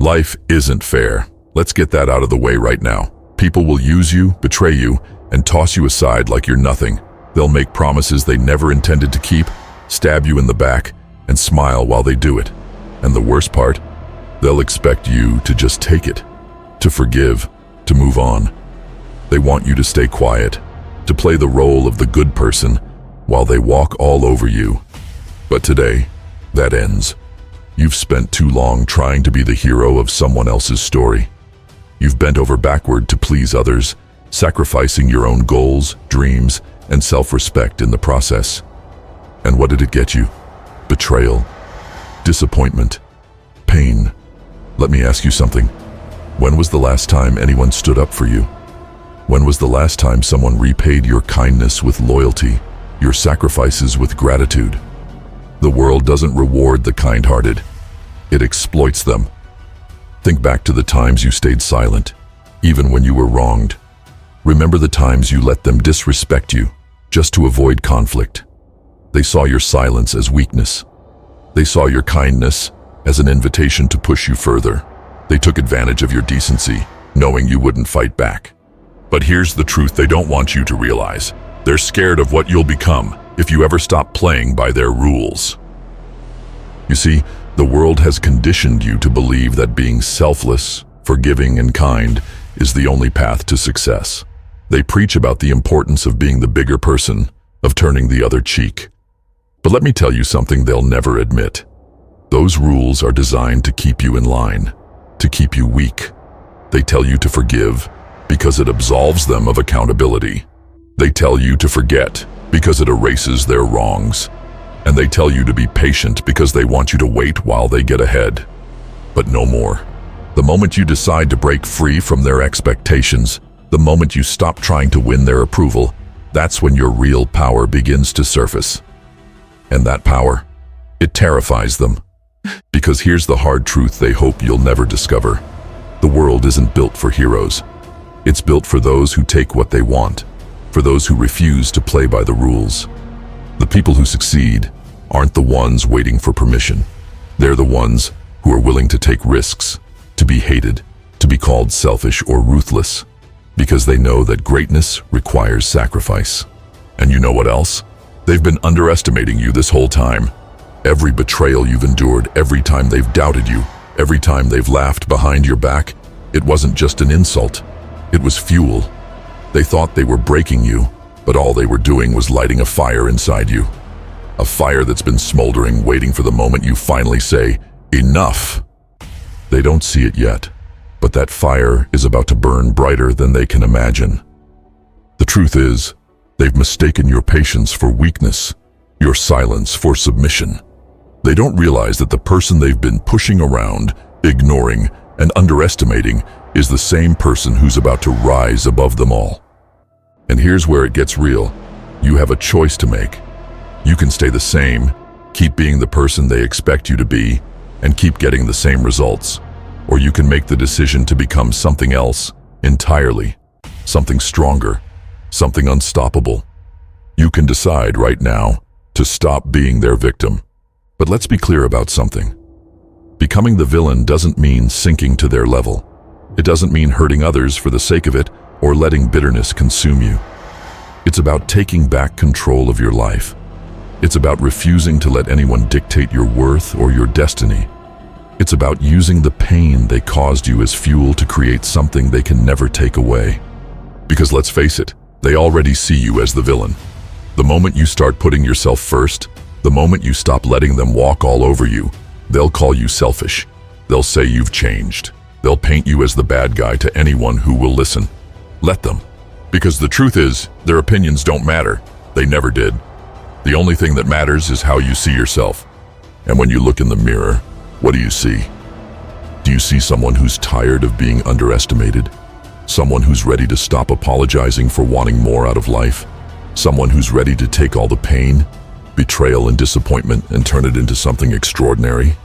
Life isn't fair. Let's get that out of the way right now. People will use you, betray you, and toss you aside like you're nothing. They'll make promises they never intended to keep, stab you in the back, and smile while they do it. And the worst part, they'll expect you to just take it, to forgive, to move on. They want you to stay quiet, to play the role of the good person while they walk all over you. But today, that ends. You've spent too long trying to be the hero of someone else's story. You've bent over backward to please others, sacrificing your own goals, dreams, and self-respect in the process. And what did it get you? Betrayal, disappointment, pain. Let me ask you something. When was the last time anyone stood up for you? When was the last time someone repaid your kindness with loyalty, your sacrifices with gratitude? The world doesn't reward the kind-hearted. It exploits them. Think back to the times you stayed silent, even when you were wronged. Remember the times you let them disrespect you, just to avoid conflict. They saw your silence as weakness. They saw your kindness as an invitation to push you further. They took advantage of your decency, knowing you wouldn't fight back. But here's the truth they don't want you to realize. They're scared of what you'll become if you ever stop playing by their rules. You see, the world has conditioned you to believe that being selfless, forgiving, and kind is the only path to success. They preach about the importance of being the bigger person, of turning the other cheek. But let me tell you something they'll never admit. Those rules are designed to keep you in line, to keep you weak. They tell you to forgive because it absolves them of accountability. They tell you to forget because it erases their wrongs. And they tell you to be patient because they want you to wait while they get ahead. But no more. The moment you decide to break free from their expectations, the moment you stop trying to win their approval, that's when your real power begins to surface. And that power, it terrifies them. Because here's the hard truth they hope you'll never discover. The world isn't built for heroes. It's built for those who take what they want, for those who refuse to play by the rules. The people who succeed aren't the ones waiting for permission. They're the ones who are willing to take risks, to be hated, to be called selfish or ruthless, because they know that greatness requires sacrifice. And you know what else? They've been underestimating you this whole time. Every betrayal you've endured, every time they've doubted you, every time they've laughed behind your back, it wasn't just an insult. It was fuel. They thought they were breaking you, but all they were doing was lighting a fire inside you. A fire that's been smoldering, waiting for the moment you finally say, enough. They don't see it yet, but that fire is about to burn brighter than they can imagine. The truth is, they've mistaken your patience for weakness, your silence for submission. They don't realize that the person they've been pushing around, ignoring, and underestimating is the same person who's about to rise above them all. And here's where it gets real. You have a choice to make. You can stay the same, keep being the person they expect you to be, and keep getting the same results. Or you can make the decision to become something else entirely, something stronger, something unstoppable. You can decide right now to stop being their victim. But let's be clear about something. Becoming the villain doesn't mean sinking to their level. It doesn't mean hurting others for the sake of it or letting bitterness consume you. It's about taking back control of your life. It's about refusing to let anyone dictate your worth or your destiny. It's about using the pain they caused you as fuel to create something they can never take away. Because let's face it, they already see you as the villain. The moment you start putting yourself first, the moment you stop letting them walk all over you, they'll call you selfish. They'll say you've changed. They'll paint you as the bad guy to anyone who will listen. Let them. Because the truth is, their opinions don't matter. They never did. The only thing that matters is how you see yourself. And when you look in the mirror, what do you see? Do you see someone who's tired of being underestimated? Someone who's ready to stop apologizing for wanting more out of life? Someone who's ready to take all the pain, betrayal, and disappointment and turn it into something extraordinary?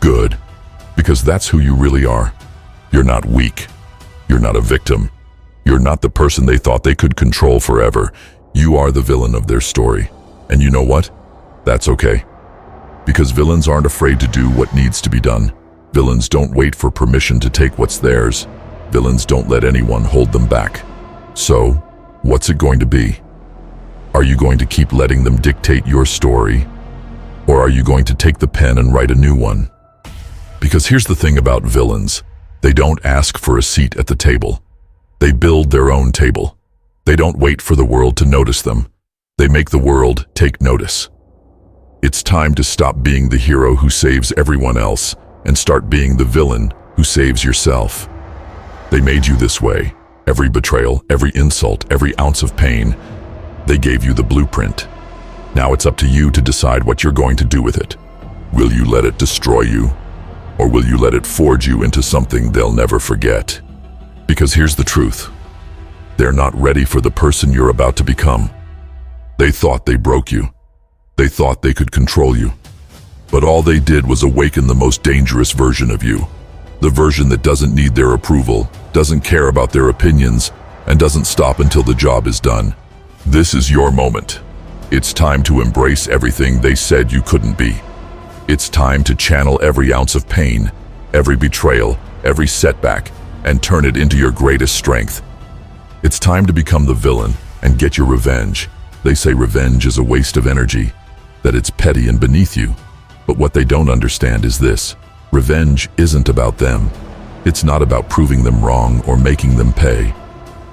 Good. Because that's who you really are. You're not weak. You're not a victim. You're not the person they thought they could control forever. You are the villain of their story. And you know what? That's okay. Because villains aren't afraid to do what needs to be done. Villains don't wait for permission to take what's theirs. Villains don't let anyone hold them back. So, what's it going to be? Are you going to keep letting them dictate your story? Or are you going to take the pen and write a new one? Because here's the thing about villains. They don't ask for a seat at the table. They build their own table. They don't wait for the world to notice them. They make the world take notice. It's time to stop being the hero who saves everyone else and start being the villain who saves yourself. They made you this way. Every betrayal, every insult, every ounce of pain. They gave you the blueprint. Now it's up to you to decide what you're going to do with it. Will you let it destroy you? Or will you let it forge you into something they'll never forget? Because here's the truth. They're not ready for the person you're about to become. They thought they broke you. They thought they could control you. But all they did was awaken the most dangerous version of you. The version that doesn't need their approval, doesn't care about their opinions, and doesn't stop until the job is done. This is your moment. It's time to embrace everything they said you couldn't be. It's time to channel every ounce of pain, every betrayal, every setback, and turn it into your greatest strength. It's time to become the villain and get your revenge. They say revenge is a waste of energy, that it's petty and beneath you. But what they don't understand is this. Revenge isn't about them. It's not about proving them wrong or making them pay.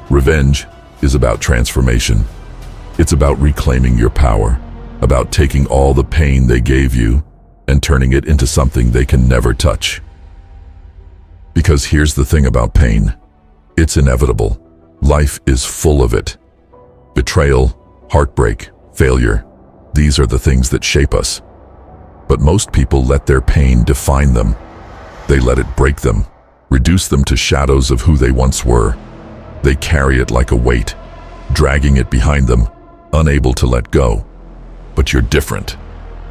Revenge is about transformation. It's about reclaiming your power, about taking all the pain they gave you and turning it into something they can never touch. Because here's the thing about pain. It's inevitable. Life is full of it. Betrayal, heartbreak, failure. These are the things that shape us. But most people let their pain define them. They let it break them, reduce them to shadows of who they once were. They carry it like a weight, dragging it behind them, unable to let go. But you're different.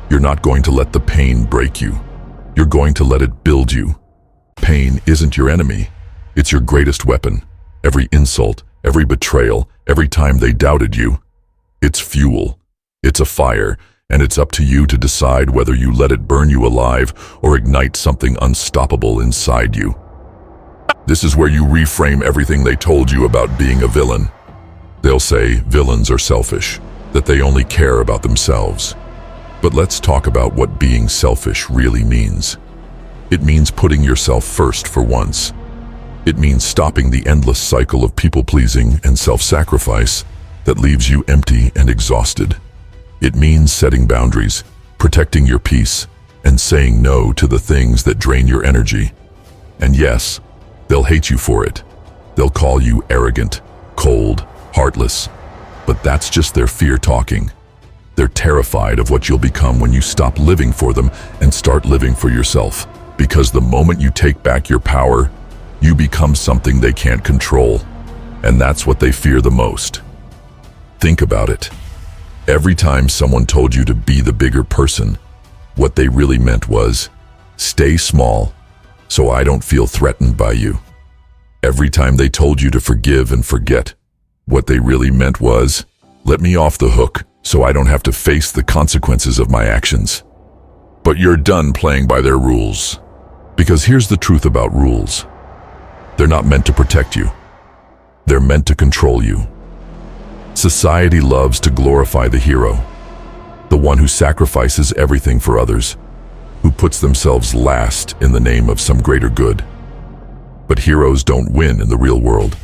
You're not going to let the pain break you. You're going to let it build you. Pain isn't your enemy. It's your greatest weapon. Every insult, every betrayal, every time they doubted you. It's fuel. It's a fire, and it's up to you to decide whether you let it burn you alive or ignite something unstoppable inside you. This is where you reframe everything they told you about being a villain. They'll say villains are selfish, that they only care about themselves. But let's talk about what being selfish really means. It means putting yourself first for once. It means stopping the endless cycle of people-pleasing and self-sacrifice that leaves you empty and exhausted. It means setting boundaries, protecting your peace, and saying no to the things that drain your energy. And yes, they'll hate you for it. They'll call you arrogant, cold, heartless. But that's just their fear talking. They're terrified of what you'll become when you stop living for them and start living for yourself. Because the moment you take back your power, you become something they can't control. And that's what they fear the most. Think about it. Every time someone told you to be the bigger person, what they really meant was, stay small, so I don't feel threatened by you. Every time they told you to forgive and forget, what they really meant was, let me off the hook, so I don't have to face the consequences of my actions. But you're done playing by their rules. Because here's the truth about rules. They're not meant to protect you. They're meant to control you. Society loves to glorify the hero, the one who sacrifices everything for others, who puts themselves last in the name of some greater good. But heroes don't win in the real world.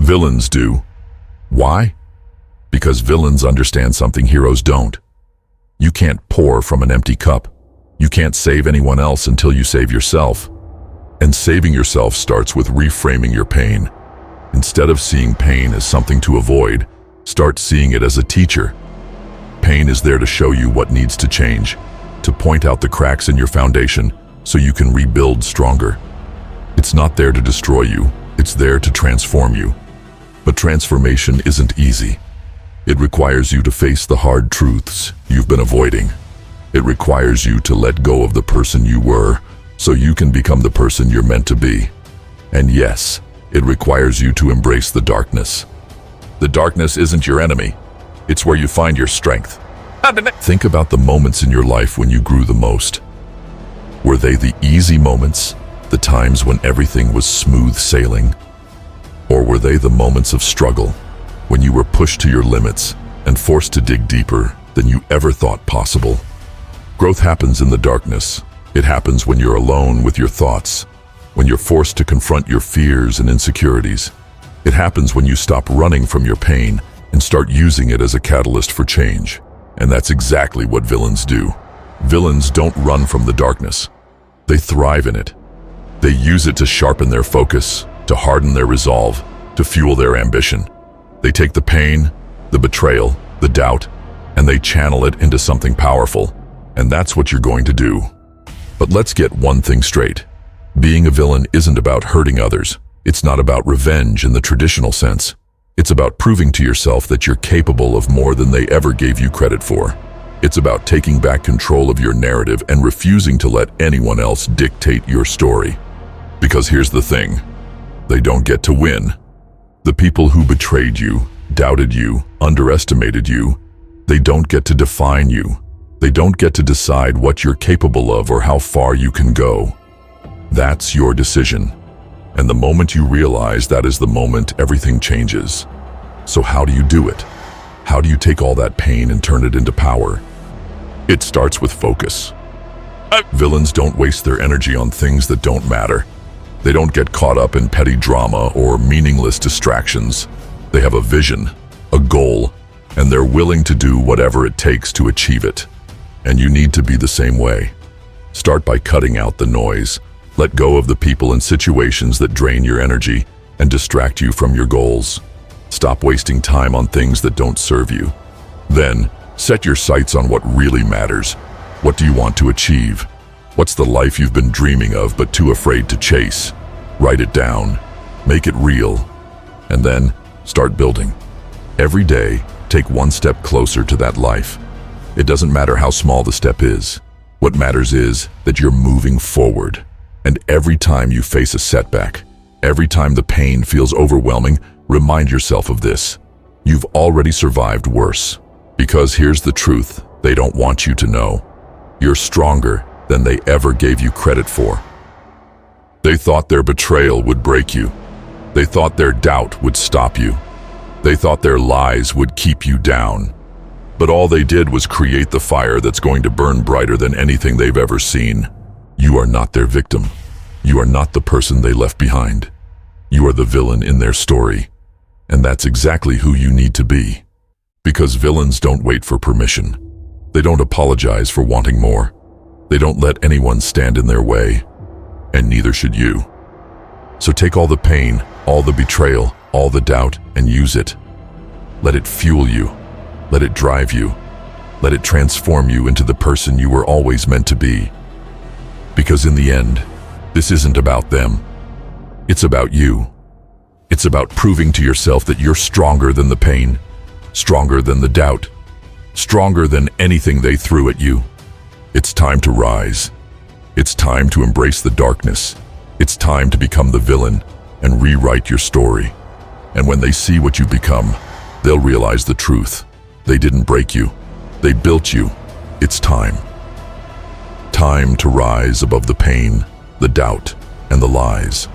Villains do. Why? Because villains understand something heroes don't. You can't pour from an empty cup. You can't save anyone else until you save yourself. And saving yourself starts with reframing your pain. Instead of seeing pain as something to avoid, start seeing it as a teacher. Pain is there to show you what needs to change, to point out the cracks in your foundation so you can rebuild stronger. It's not there to destroy you, it's there to transform you. But transformation isn't easy. It requires you to face the hard truths you've been avoiding. It requires you to let go of the person you were so you can become the person you're meant to be. And yes, it requires you to embrace the darkness. The darkness isn't your enemy. It's where you find your strength. Think about the moments in your life when you grew the most. Were they the easy moments, the times when everything was smooth sailing? Or were they the moments of struggle, when you were pushed to your limits and forced to dig deeper than you ever thought possible? Growth happens in the darkness. It happens when you're alone with your thoughts, when you're forced to confront your fears and insecurities. It happens when you stop running from your pain and start using it as a catalyst for change. And that's exactly what villains do. Villains don't run from the darkness. They thrive in it. They use it to sharpen their focus, to harden their resolve, to fuel their ambition. They take the pain, the betrayal, the doubt, and they channel it into something powerful. And that's what you're going to do. But let's get one thing straight. Being a villain isn't about hurting others. It's not about revenge in the traditional sense. It's about proving to yourself that you're capable of more than they ever gave you credit for. It's about taking back control of your narrative and refusing to let anyone else dictate your story. Because here's the thing, they don't get to win. The people who betrayed you, doubted you, underestimated you, they don't get to define you. They don't get to decide what you're capable of or how far you can go. That's your decision. And the moment you realize that is the moment everything changes. So how do you do it? How do you take all that pain and turn it into power? It starts with focus. Villains don't waste their energy on things that don't matter. They don't get caught up in petty drama or meaningless distractions. They have a vision, a goal, and they're willing to do whatever it takes to achieve it. And you need to be the same way. Start by cutting out the noise. Let go of the people and situations that drain your energy and distract you from your goals. Stop wasting time on things that don't serve you. Then, set your sights on what really matters. What do you want to achieve? What's the life you've been dreaming of but too afraid to chase? Write it down. Make it real. And then, start building. Every day, take one step closer to that life. It doesn't matter how small the step is. What matters is that you're moving forward. And every time you face a setback, every time the pain feels overwhelming, remind yourself of this. You've already survived worse. Because here's the truth they don't want you to know. You're stronger than they ever gave you credit for. They thought their betrayal would break you. They thought their doubt would stop you. They thought their lies would keep you down. But all they did was create the fire that's going to burn brighter than anything they've ever seen. You are not their victim. You are not the person they left behind. You are the villain in their story. And that's exactly who you need to be. Because villains don't wait for permission. They don't apologize for wanting more. They don't let anyone stand in their way. And neither should you. So take all the pain, all the betrayal, all the doubt, and use it. Let it fuel you. Let it drive you. Let it transform you into the person you were always meant to be. Because in the end, this isn't about them. It's about you. It's about proving to yourself that you're stronger than the pain, stronger than the doubt, stronger than anything they threw at you. It's time to rise. It's time to embrace the darkness. It's time to become the villain and rewrite your story. And when they see what you've become, they'll realize the truth. They didn't break you. They built you. It's time. Time to rise above the pain, the doubt, and the lies.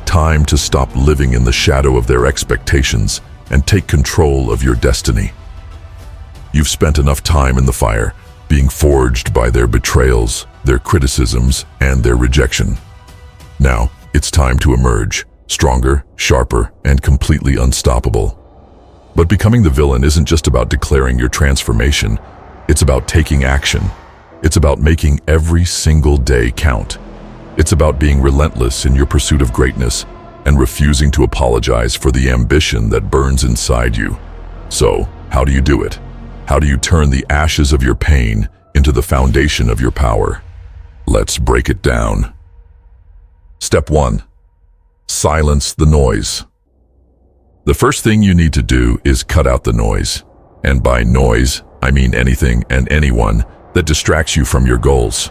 Time to stop living in the shadow of their expectations and take control of your destiny. You've spent enough time in the fire, being forged by their betrayals, their criticisms, and their rejection. Now, it's time to emerge, stronger, sharper, and completely unstoppable. But becoming the villain isn't just about declaring your transformation. It's about taking action. It's about making every single day count. It's about being relentless in your pursuit of greatness and refusing to apologize for the ambition that burns inside you. So, how do you do it? How do you turn the ashes of your pain into the foundation of your power? Let's break it down. Step 1. Silence the noise. The first thing you need to do is cut out the noise. And by noise, I mean anything and anyone that distracts you from your goals.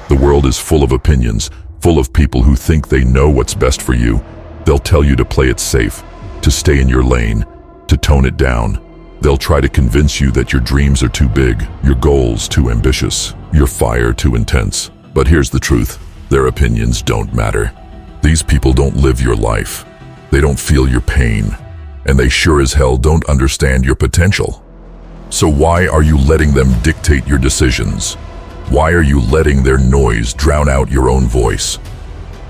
The world is full of opinions, full of people who think they know what's best for you. They'll tell you to play it safe, to stay in your lane, to tone it down. They'll try to convince you that your dreams are too big, your goals too ambitious, your fire too intense. But here's the truth. Their opinions don't matter. These people don't live your life. They don't feel your pain. And they sure as hell don't understand your potential. So why are you letting them dictate your decisions? Why are you letting their noise drown out your own voice?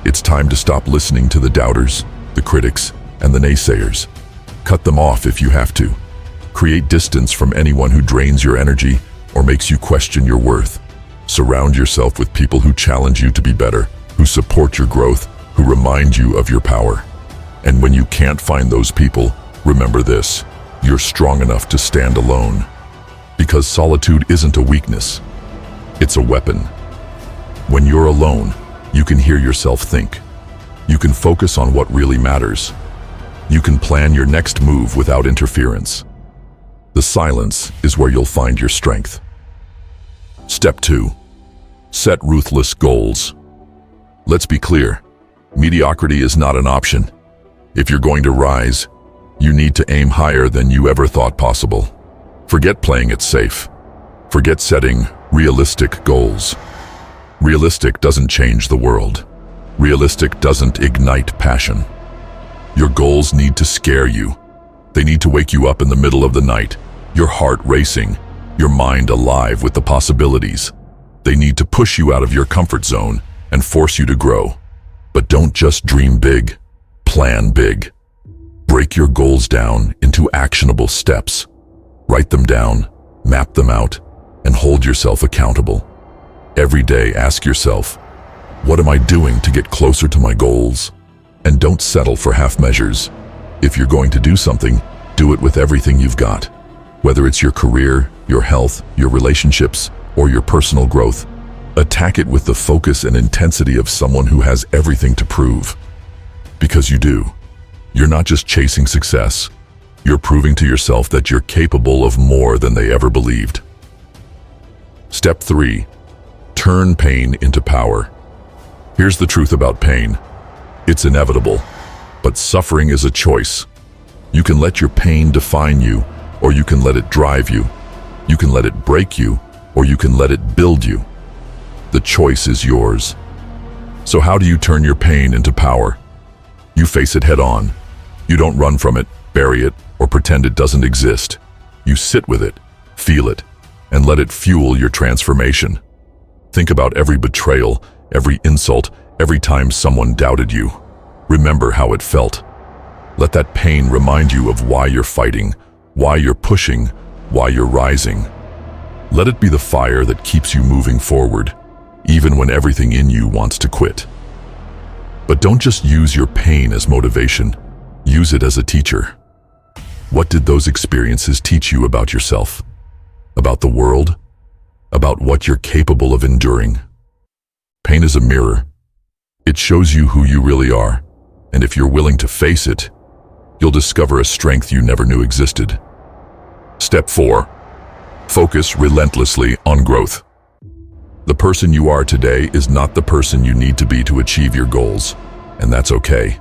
It's time to stop listening to the doubters, the critics, and the naysayers. Cut them off if you have to. Create distance from anyone who drains your energy or makes you question your worth. Surround yourself with people who challenge you to be better, who support your growth, who remind you of your power. And when you can't find those people, remember this: you're strong enough to stand alone. Because solitude isn't a weakness, it's a weapon. When you're alone, you can hear yourself think. You can focus on what really matters. You can plan your next move without interference. The silence is where you'll find your strength. Step 2. Set ruthless goals. Let's be clear, mediocrity is not an option. If you're going to rise, you need to aim higher than you ever thought possible. Forget playing it safe. Forget setting realistic goals. Realistic doesn't change the world. Realistic doesn't ignite passion. Your goals need to scare you. They need to wake you up in the middle of the night, your heart racing, your mind alive with the possibilities. They need to push you out of your comfort zone and force you to grow. But don't just dream big, plan big. Break your goals down into actionable steps. Write them down, map them out, and hold yourself accountable. Every day ask yourself, what am I doing to get closer to my goals? And don't settle for half measures. If you're going to do something, do it with everything you've got. Whether it's your career, your health, your relationships, or your personal growth, attack it with the focus and intensity of someone who has everything to prove. Because you do. You're not just chasing success. You're proving to yourself that you're capable of more than they ever believed. Step 3. Turn pain into power. Here's the truth about pain. It's inevitable, but suffering is a choice. You can let your pain define you, or you can let it drive you. You can let it break you, or you can let it build you. The choice is yours. So how do you turn your pain into power? You face it head on. You don't run from it, bury it, or pretend it doesn't exist. You sit with it, feel it, and let it fuel your transformation. Think about every betrayal, every insult, every time someone doubted you. Remember how it felt. Let that pain remind you of why you're fighting, why you're pushing, why you're rising. Let it be the fire that keeps you moving forward, even when everything in you wants to quit. But don't just use your pain as motivation. Use it as a teacher. What did those experiences teach you about yourself? About the world? About what you're capable of enduring? Pain is a mirror. It shows you who you really are, and if you're willing to face it, you'll discover a strength you never knew existed. Step 4. Focus relentlessly on growth. The person you are today is not the person you need to be to achieve your goals, and that's okay.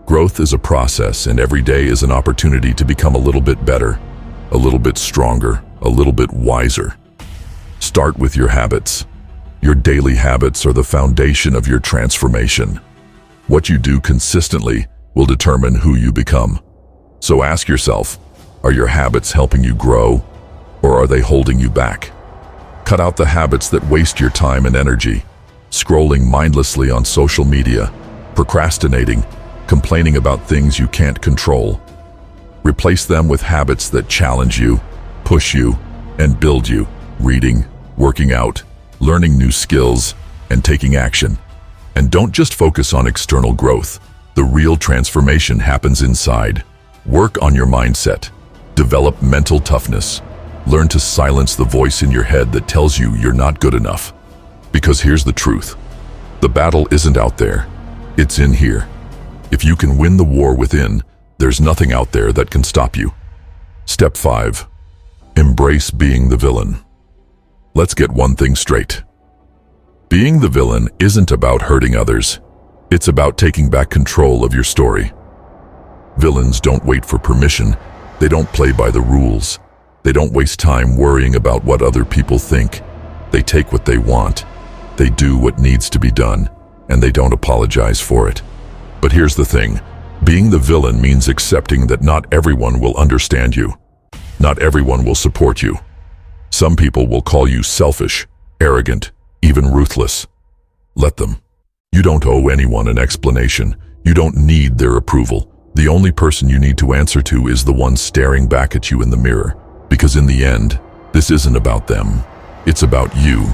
Growth is a process, and every day is an opportunity to become a little bit better, a little bit stronger, a little bit wiser. Start with your habits. Your daily habits are the foundation of your transformation. What you do consistently will determine who you become. So ask yourself, are your habits helping you grow, or are they holding you back? Cut out the habits that waste your time and energy, scrolling mindlessly on social media, procrastinating, complaining about things you can't control. Replace them with habits that challenge you, push you, and build you. Reading, working out, learning new skills, and taking action. And don't just focus on external growth. The real transformation happens inside. Work on your mindset. Develop mental toughness. Learn to silence the voice in your head that tells you you're not good enough. Because here's the truth. The battle isn't out there. It's in here. If you can win the war within, there's nothing out there that can stop you. Step 5. Embrace being the villain. Let's get one thing straight. Being the villain isn't about hurting others. It's about taking back control of your story. Villains don't wait for permission. They don't play by the rules. They don't waste time worrying about what other people think. They take what they want, They do what needs to be done, and they don't apologize for it. But here's the thing. Being the villain means accepting that not everyone will understand you. Not everyone will support you. Some people will call you selfish, arrogant, even ruthless. Let them. You don't owe anyone an explanation. You don't need their approval. The only person you need to answer to is the one staring back at you in the mirror. Because in the end, this isn't about them. It's about you.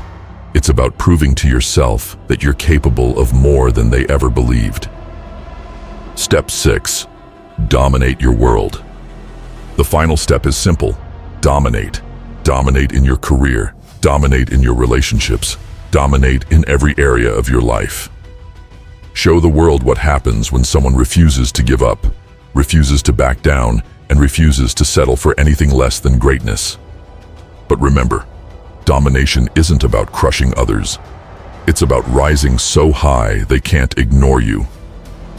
It's about proving to yourself that you're capable of more than they ever believed. Step 6. Dominate your world. The final step is simple. Dominate. Dominate in your career. Dominate in your relationships. Dominate in every area of your life. Show the world what happens when someone refuses to give up, refuses to back down, and refuses to settle for anything less than greatness. But remember, domination isn't about crushing others. It's about rising so high they can't ignore you.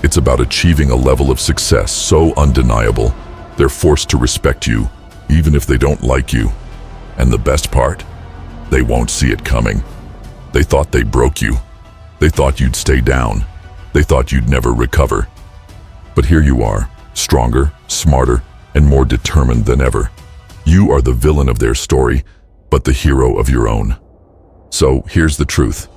It's about achieving a level of success so undeniable, they're forced to respect you, even if they don't like you. And the best part? They won't see it coming. They thought they broke you. They thought you'd stay down. They thought you'd never recover. But here you are, stronger, smarter, and more determined than ever. You are the villain of their story, but the hero of your own. So here's the truth.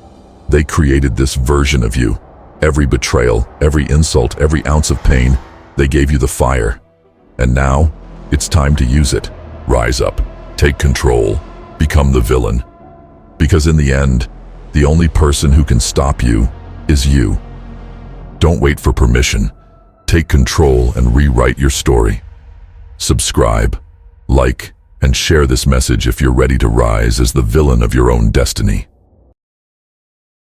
They created this version of you. Every betrayal, every insult, every ounce of pain, they gave you the fire. And now, it's time to use it. Rise up, take control, become the villain. Because in the end, the only person who can stop you is you. Don't wait for permission. Take control and rewrite your story. Subscribe, like, and share this message if you're ready to rise as the villain of your own destiny.